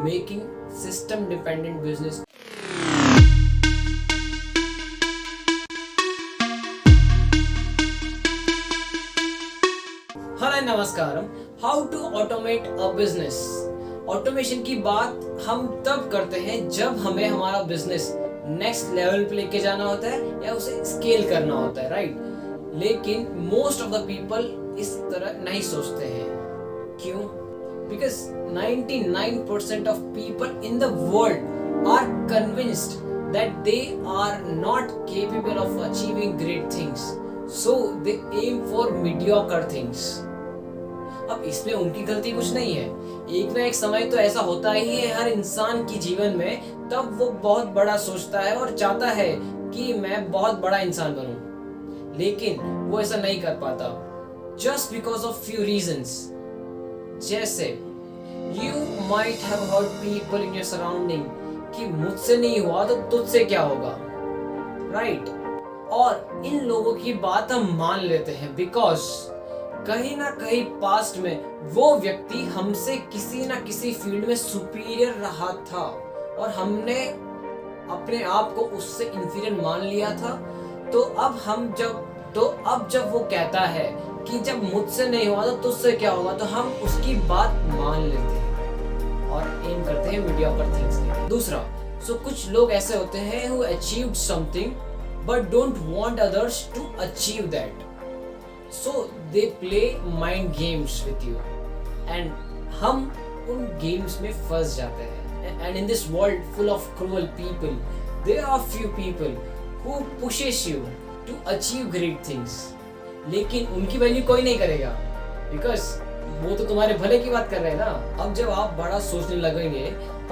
making system dependent business. Hello नमस्कारम, how to automate a business. Automation की बात हम तब करते हैं जब हमें हमारा बिजनेस नेक्स्ट लेवल पे लेके जाना होता है या उसे स्केल करना होता है, राइट। लेकिन मोस्ट ऑफ द पीपल इस तरह नहीं सोचते हैं। क्यों? Because 99% of people in the world are convinced that they are not capable of achieving great things, so they aim for mediocre things. अब इसमें उनकी गलती कुछ नहीं है। एक ना एक समय तो ऐसा होता ही है हर इंसान की जीवन में, तब वो बहुत बड़ा सोचता है और चाहता है कि मैं बहुत बड़ा इंसान बनूं, लेकिन वो ऐसा नहीं कर पाता just because of few reasons. जैसे you might have heard people in your surrounding कि मुझसे नहीं हुआ तो तुझसे क्या होगा, राइट। और इन लोगों की बात हम मान लेते हैं बिकॉज कहीं ना कहीं पास्ट में वो व्यक्ति हमसे किसी ना किसी फील्ड में सुपीरियर रहा था और हमने अपने आप को उससे इंफीरियर मान लिया था। तो अब जब वो कहता है कि जब मुझसे नहीं हुआ तो तुझसे क्या होगा, तो हम उसकी बात मान लेते हैं और एम करते हैं मीडियोकर थिंग्स के। दूसरा, कुछ लोग ऐसे होते हैं who achieved something but don't want others to achieve that, so they play mind games with you and हम उन गेम्स में फंस जाते हैं। and in this world full of cruel people, there are few people who pushes you to achieve great things, लेकिन उनकी value कोई नहीं करेगा बिकॉज वो तो तुम्हारे भले की बात कर रहे हैं ना। अब जब आप बड़ा सोचने लगेंगे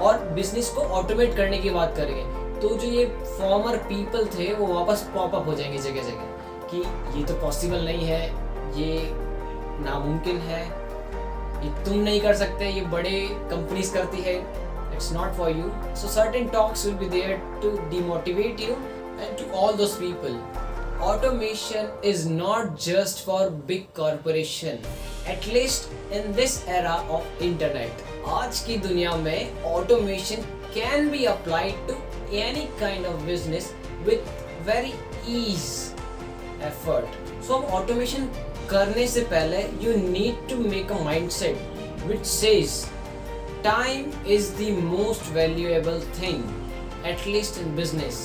और बिजनेस को ऑटोमेट करने की बात करेंगे, तो जो ये फॉर्मर पीपल थे वो वापस पॉप अप हो जाएंगे जगह जगह कि ये तो पॉसिबल नहीं है, ये नामुमकिन है, ये तुम नहीं कर सकते, ये बड़े कंपनीज करती है, it's not for you. So certain talks will be there to demotivate you and to all those people. Automation is not just for big corporation, at least in this era of internet. आज की दुनिया में automation can be applied to any kind of business with very ease, effort. So automation करने से पहले you need to make a mindset which says time is the most valuable thing, at least in business.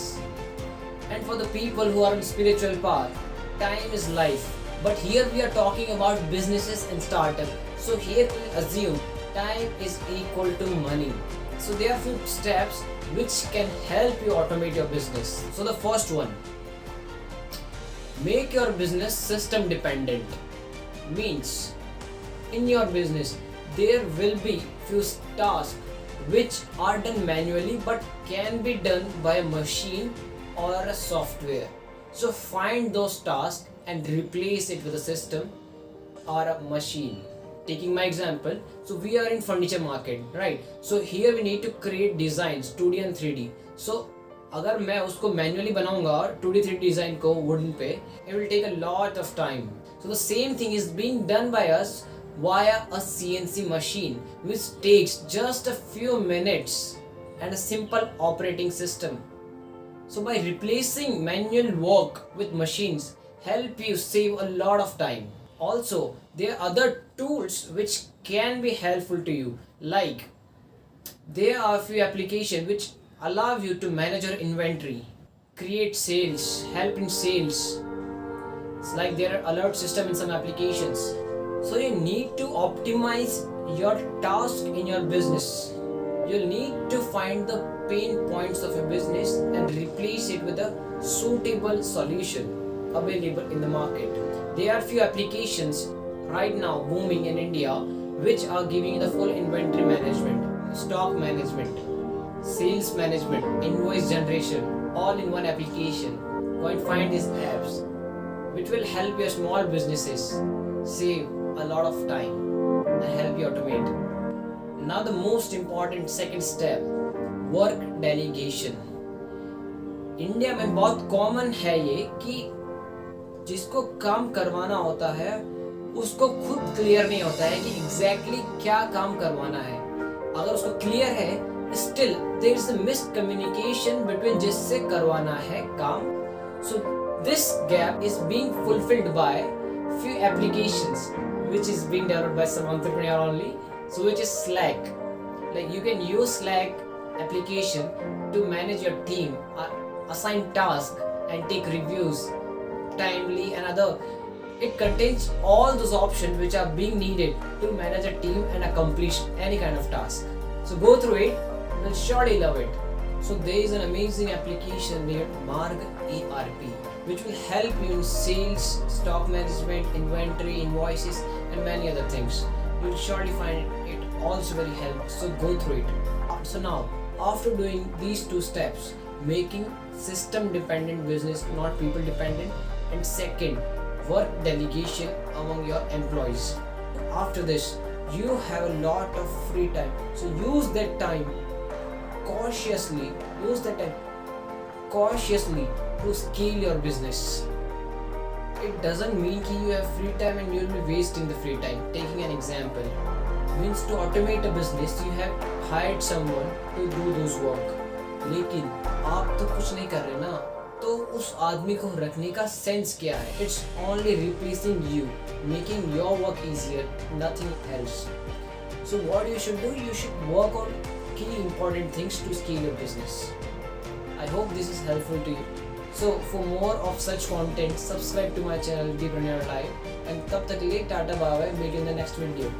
And for the people who are on spiritual path, time is life. But here we are talking about businesses and startup. So here we assume time is equal to money. So there are few steps which can help you automate your business. So the first one, make your business system dependent. Means in your business there will be few tasks which are done manually but can be done by a machine or a software. So find those tasks and replace it with a system or a machine. Taking my example, so we are in furniture market, right? So here we need to create designs 2D and 3D. So अगर मैं उसको manually बनाऊंगा 2D 3D design को wooden पे, it will take a lot of time. So the same thing is being done by us via a CNC machine which takes just a few minutes and a simple operating system. So by replacing manual work with machines help you save a lot of time. Also, there are other tools which can be helpful to you, like there are few applications which allow you to manage your inventory, create sales, help in sales. It's like there are alert system in some applications. So you need to optimize your task in your business. You'll need to find the pain points of your business and replace it with a suitable solution available in the market. There are few applications right now booming in India which are giving you the full inventory management, stock management, sales management, invoice generation, all in one application. Go and find these apps which will help your small businesses save a lot of time and help you automate. Now the most important second step, work delegation. India में बहुत common है ये कि जिसको काम करवाना होता है उसको खुद क्लियर नहीं होता है कि एग्जैक्टली क्या काम करवाना है। अगर उसको क्लियर है, still there is a miscommunication between जिससे करवाना है काम. So this gap is being fulfilled by few applications which is being developed by some entrepreneur only, so which is Slack. Like you can use Slack application to manage your team, assign tasks and take reviews timely and other. It contains all those options which are being needed to manage a team and accomplish any kind of task. So go through it, you'll surely love it. So there is an amazing application named Marg ERP which will help you in sales, stock management, inventory, invoices and many other things. You'll surely find it also very helpful. So go through it. So now, after doing these two steps, making system dependent business, not people dependent, and second, work delegation among your employees. After this, you have a lot of free time. So use that time cautiously. Use that time cautiously to scale your business. It doesn't mean that you have free time and you'll be wasting the free time. Taking an example, means to automate a business you have hired someone to do those work. लेकिन आप तो कुछ नहीं कर रहे ना, तो उस आदमी को रखने का सेंस क्या है? It's only replacing you, making your work easier, nothing else. So what you should do? You should work on key important things to scale your business. I hope this is helpful to you. So for more of such content, subscribe to my channel Deepreneur Live, and तब तक के लिए tata bye bye, meet you in the next video.